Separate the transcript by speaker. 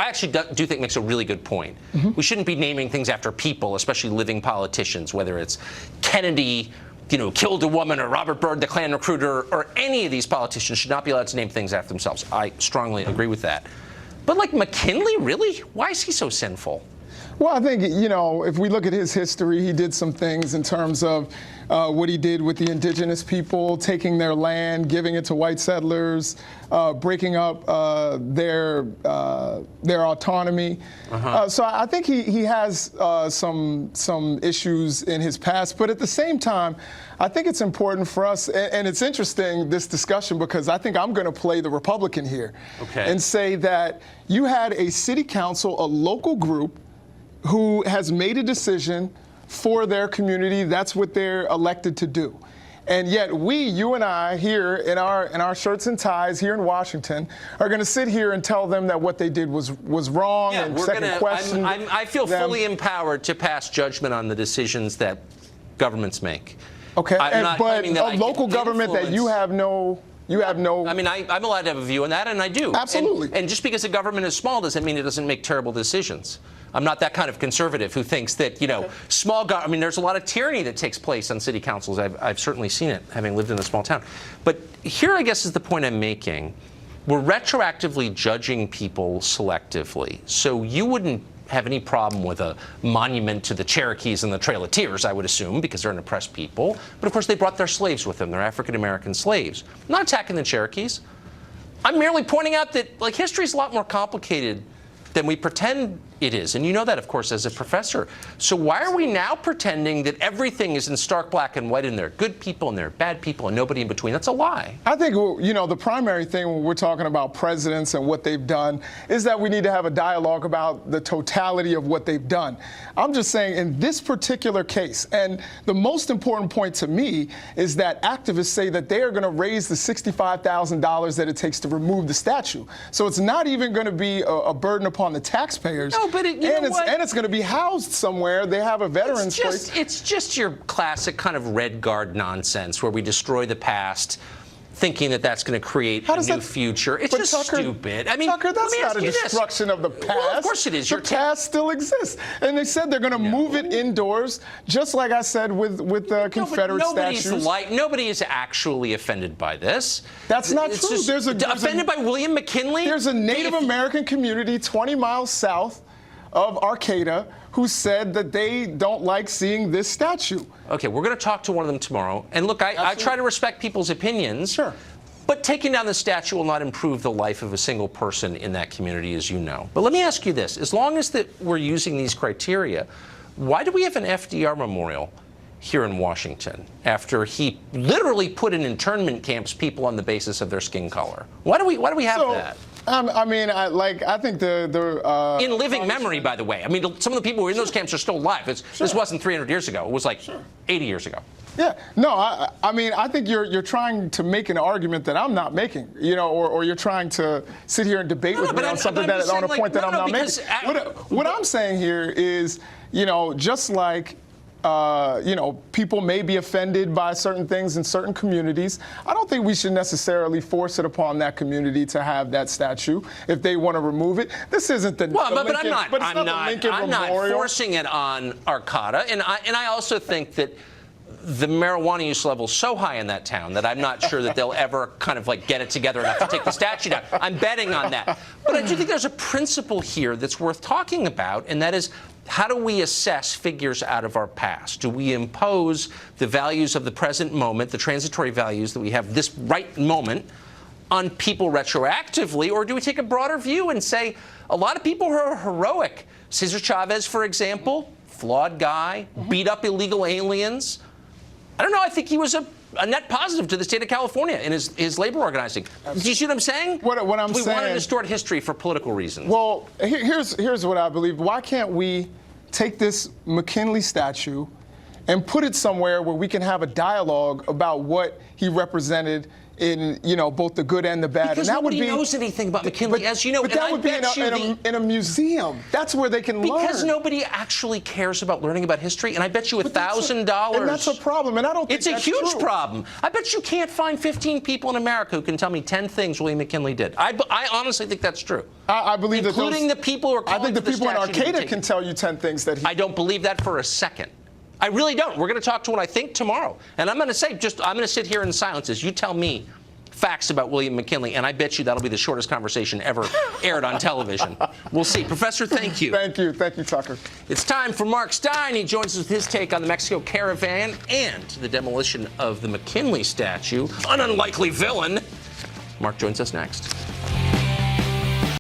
Speaker 1: I actually do think makes a really good point. We shouldn't be naming things after people, especially living politicians, whether it's Kennedy, killed a woman, or Robert Byrd, the Klan recruiter, or any of these politicians should not be allowed to name things after themselves. I strongly agree with that. But like McKinley, really? Why is he so sinful?
Speaker 2: Well, I think, if we look at his history, he did some things in terms of what he did with the indigenous people, taking their land, giving it to white settlers, breaking up their autonomy. So I think he has some issues in his past. But at the same time, I think it's important for us, and it's interesting, this discussion, because I think I'm going to play the Republican here and say that you had a city council, a local group, who has made a decision for their community. That's what they're elected to do. And yet you and I here in our shirts and ties here in Washington are going to sit here and tell them that what they did was wrong and second question.
Speaker 1: I feel fully empowered to pass judgment on the decisions that governments make.
Speaker 2: Okay, but a local government that you have no... I mean, I'm allowed to have a view on that, and I do.
Speaker 1: Absolutely. And just because a government is small doesn't mean it doesn't make terrible decisions. I'm not that kind of conservative who thinks that, small government, I mean, there's a lot of tyranny that takes place on city councils. I've certainly seen it, having lived in a small town. But here, I guess, is the point I'm making. We're retroactively judging people selectively. So you wouldn't have any problem with a monument to the Cherokees and the Trail of Tears, I would assume, because they're an oppressed people. But of course, they brought their slaves with them. They're African-American slaves. I'm not attacking the Cherokees. I'm merely pointing out that, history is a lot more complicated than we pretend it is. And you know that, of course, as a professor. So why are we now pretending that everything is in stark black and white and there are good people and there are bad people and nobody in between? That's a lie.
Speaker 2: I think, the primary thing when we're talking about presidents and what they've done is that we need to have a dialogue about the totality of what they've done. I'm just saying in this particular case, and the most important point to me is that activists say that they are going to raise the $65,000 that it takes to remove the statue. So it's not even going to be a burden upon the taxpayers.
Speaker 1: No, but
Speaker 2: it's going to be housed somewhere. They have a veterans place.
Speaker 1: It's just your classic kind of Red Guard nonsense where we destroy the past, thinking that that's going to create a new future. It's just stupid. I mean,
Speaker 2: Tucker, that's not a destruction of the past.
Speaker 1: Well, of course it is.
Speaker 2: The past still exists. And they said they're going to move it indoors, just like I said with the Confederate statues.
Speaker 1: Nobody is actually offended by this.
Speaker 2: That's not true.
Speaker 1: Offended by William McKinley?
Speaker 2: There's a Native American community 20 miles south of Arcata who said that they don't like seeing this statue.
Speaker 1: Okay, we're going to talk to one of them tomorrow. And look, I try to respect people's opinions.
Speaker 2: Sure.
Speaker 1: But taking down the statue will not improve the life of a single person in that community, as you know. But let me ask you this. As long as we're using these criteria, why do we have an FDR memorial here in Washington after he literally put in internment camps people on the basis of their skin color? Why do we have that?
Speaker 2: I think
Speaker 1: in living memory, by the way. I mean, some of the people who were in those camps are still alive. This wasn't 300 years ago. It was 80 years ago.
Speaker 2: Yeah. No, I think you're trying to make an argument that I'm not making, or you're trying to sit here and debate with me on something on a point that I'm not making. What I'm saying here is, just like people may be offended by certain things in certain communities. I don't think we should necessarily force it upon that community to have that statue if they want to remove it. This isn't the Lincoln,
Speaker 1: I'm not forcing it on Arcata, and I also think that the marijuana use level is so high in that town that I'm not sure that they'll ever kind of get it together enough to take the statue down. I'm betting on that. But I do think there's a principle here that's worth talking about, and that is, how do we assess figures out of our past? Do we impose the values of the present moment, the transitory values that we have this right moment, on people retroactively, or do we take a broader view and say a lot of people are heroic? Cesar Chavez, for example, flawed guy, beat up illegal aliens. I don't know. I think he was a net positive to the state of California in his labor organizing. Do you see what I'm saying?
Speaker 2: What I'm saying?
Speaker 1: We want to distort history for political reasons.
Speaker 2: Well, here's what I believe. Why can't we take this McKinley statue and put it somewhere where we can have a dialogue about what he represented in both the good and the bad.
Speaker 1: Because
Speaker 2: and that
Speaker 1: nobody knows anything about McKinley, as you know.
Speaker 2: But that would be in a museum. That's where they can learn.
Speaker 1: Because nobody actually cares about learning about history, and I bet you $1,000.
Speaker 2: And that's a problem, and I don't think
Speaker 1: it's a huge problem. I bet you can't find 15 people in America who can tell me 10 things William McKinley did. I honestly think that's true.
Speaker 2: I believe
Speaker 1: including the people who are calling
Speaker 2: I think the people in Arcata can tell you 10 things that he...
Speaker 1: I don't believe that for a second. I really don't. We're going to talk to what I think tomorrow. And I'm going to say, I'm going to sit here in silence as you tell me facts about William McKinley, and I bet you that'll be the shortest conversation ever aired on television. We'll see. Professor, thank you.
Speaker 2: Thank you. Thank you, Tucker.
Speaker 1: It's time for Mark Stein. He joins us with his take on the Mexico Caravan and the demolition of the McKinley statue. An unlikely villain. Mark joins us next.